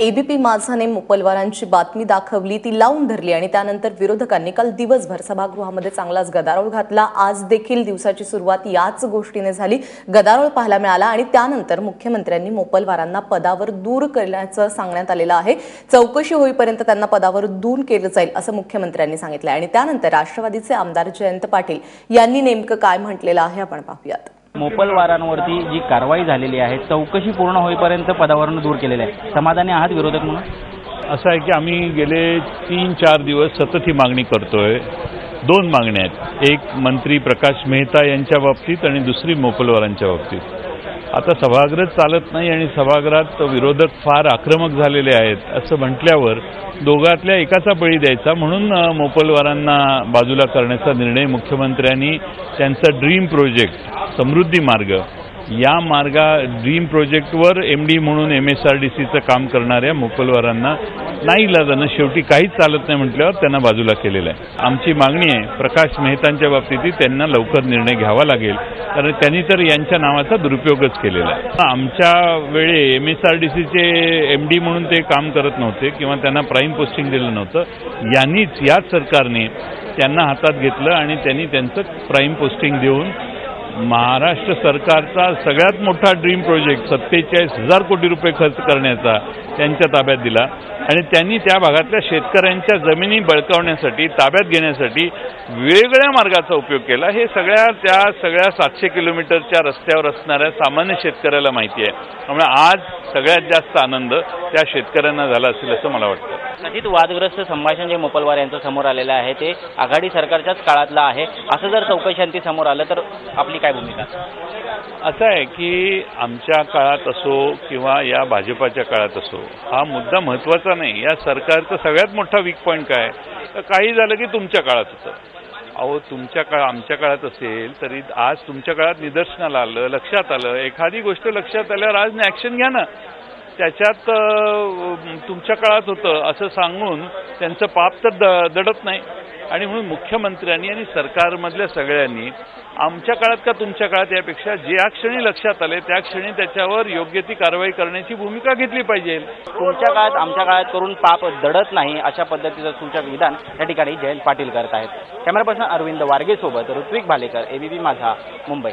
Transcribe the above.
ABP माझाने मोपलवारांची बातमी दाखवली, ती लावून धरली आणि त्यानंतर विरोधकांनी काल दिवसभर सभागृहामध्ये चांगलाच गदारोळ घातला। आज देखील दिवसाची सुरुवात याच गोष्टीने झाली। गदारोळ पाहायला मिळाला आणि त्यानंतर मुख्यमंत्र्यांनी मोपलवारांना पदावर दूर करण्याचं सांगण्यात आलेलं आहे। चौकशी होईपर्यंत त्यांना पदावर दूर केलं जाईल असं मुख्यमंत्र्यांनी सांगितलं आणि त्यानंतर राष्ट्रवादीचे आमदार जयंत पाटील यांनी नेमकं काय म्हटलेलं आहे आपण पाहूयात। मोपलवारांवरती जी कारवाई झालेली आहे, चौकशी पूर्ण होईपर्यंत पदावरून दूर केलेले आहे, समाधानी आहात विरोधक म्हणून? असं आहे की आम्ही गेले 3-4 दिवस सतत ही मागणी करतोय। दोन मागण्या आहेत, एक मंत्री प्रकाश मेहता यांच्या बाबतीत आणि दुसरी मोपलवारांच्या बाबतीत। आता सभागृह चालत नाही आणि सभागृहात विरोधक फार आक्रमक झालेले आहेत असं म्हटल्यावर दोघातल्या एकाचा बळी द्यायचा म्हणून मोपलवारांना बाजूला करण्याचा निर्णय मुख्यमंत्र्यांनी त्यांचा ड्रीम प्रोजेक्ट समृद्धी मार्ग या ड्रीम प्रोजेक्टवर एमडी म्हणून MSRDCचं काम करणाऱ्या मोपलवारांना नाईलाजानं शेवटी काहीच चालत नाही म्हटल्यावर त्यांना बाजूला केलेलं आहे। आमची मागणी आहे प्रकाश मेहतांच्या बाबतीतही त्यांना लवकर निर्णय घ्यावा लागेल, कारण त्यांनी तर यांच्या नावाचा दुरुपयोगच केलेला आहे। आमच्या वेळे MSRDCचे MD म्हणून ते काम करत नव्हते किंवा त्यांना प्राईम पोस्टिंग दिलं नव्हतं। याच सरकारने त्यांना हातात घेतलं आणि त्यांनी त्यांचं प्राईम पोस्टिंग देऊन महाराष्ट्र सरकारचा सगळ्यात मोठा ड्रीम प्रोजेक्ट 47,000 कोटी रुपये खर्च करण्याचा त्यांच्या ताब्यात दिला आणि त्यांनी त्या भागातल्या शेतकऱ्यांच्या जमिनी बळकावण्यासाठी ताब्यात घेण्यासाठी वेगवेगळ्या मार्गाचा उपयोग केला। हे सगळ्या 700 किलोमीटरच्या रस्त्यावर असणाऱ्या सामान्य शेतकऱ्याला माहिती आहे, त्यामुळे आज सगळ्यात जास्त आनंद त्या शेतकऱ्यांना झाला असेल असं मला वाटतं। कथित वादग्रस्त संभाषण जे मोपलवार यांचं समोर आलेलं आहे ते आघाडी सरकारच्याच काळातलं आहे, असं जर चौकशांती समोर आलं तर आपली काय भूमिका? असं आहे की आमच्या काळात असो किंवा या भाजपाच्या काळात असो हा मुद्दा महत्त्वाचा नाही। या सरकारचा सगळ्यात मोठा वीक पॉईंट काय, काही झालं की तुमच्या काळात होतं। अहो आमच्या काळात असेल तरी आज तुमच्या काळात निदर्शनाला आलं, लक्षात आलं, एखादी गोष्ट लक्षात आल्यावर आज ॲक्शन घ्या ना। त्याच्यात तुमच्या काळात होतं असं सांगून त्यांचं पाप तर दडत नाही आणि म्हणून मुख्यमंत्र्यांनी आणि सरकारमधल्या सगळ्यांनी आमच्या काळात का तुमच्या काळात यापेक्षा ज्या क्षणी लक्षात आले त्या क्षणी त्याच्यावर योग्य ती कारवाई करण्याची भूमिका घेतली पाहिजे। तुमच्या काळात आमच्या काळात करून पाप दडत नाही अशा पद्धतीचं सूचक विधान या ठिकाणी जयंत पाटील करत आहेत। कॅमेरा पर्सन अरविंद वारगे सोबत ऋत्विक भालेकर, एबीपी माझा, मुंबई।